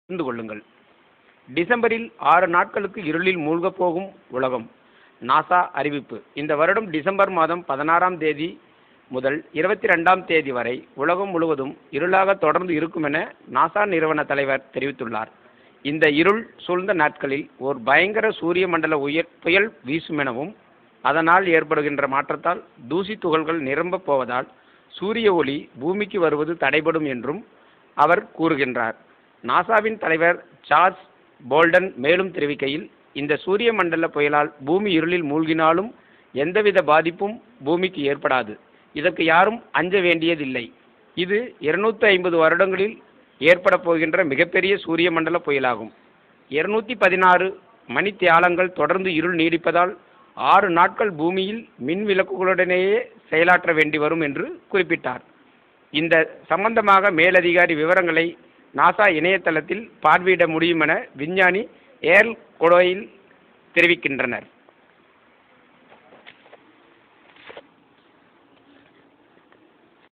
புரிந்து கொள்ளுங்கள். டிசம்பரில் 6 நாட்களுக்கு இருளில் மூழ்கப் போகும் உலகம். நாசா அறிவிப்பு. இந்த வருடம் டிசம்பர் மாதம் 16ஆம் தேதி முதல் 22ஆம் தேதி வரை உலகம் முழுவதும் இருளாக தொடர்ந்து இருக்கும் என நாசா நிறுவன தலைவர் தெரிவித்துள்ளார். இந்த இருள் சூழ்ந்த நாட்களில் ஓர் பயங்கர சூரிய மண்டல புயல் வீசும் எனவும், அதனால் ஏற்படுகின்ற மாற்றத்தால் தூசி துகள்கள் நிரம்பப் போவதால் சூரிய ஒளி பூமிக்கு வருவது தடைபடும் என்றும் அவர் கூறுகின்றார். நாசாவின் தலைவர் சார்ல்ஸ் போல்டன் மேலும் தெரிவிக்கையில், இந்த சூரிய மண்டல புயலால் பூமி இருளில் மூழ்கினாலும் எந்தவித பாதிப்பும் பூமிக்கு ஏற்படாது. இதற்கு யாரும் அஞ்ச வேண்டியதில்லை. இது 250 வருடங்களில் ஏற்பட போகின்ற மிகப்பெரிய சூரிய மண்டல புயலாகும். 216 மணித்தியாலங்கள் தொடர்ந்து இருள் நீடிப்பதால் 6 நாட்கள் பூமியில் மின் விளக்குகளுடனேயே செயலாற்ற வேண்டி வரும் என்று குறிப்பிட்டார். இந்த சம்பந்தமாக மேலதிகாரி விவரங்களை நாசா இணையதளத்தில் பார்வையிட முடியும் என விஞ்ஞானி ஏர்ல் கொடோயில் தெரிவிக்கின்றனர்.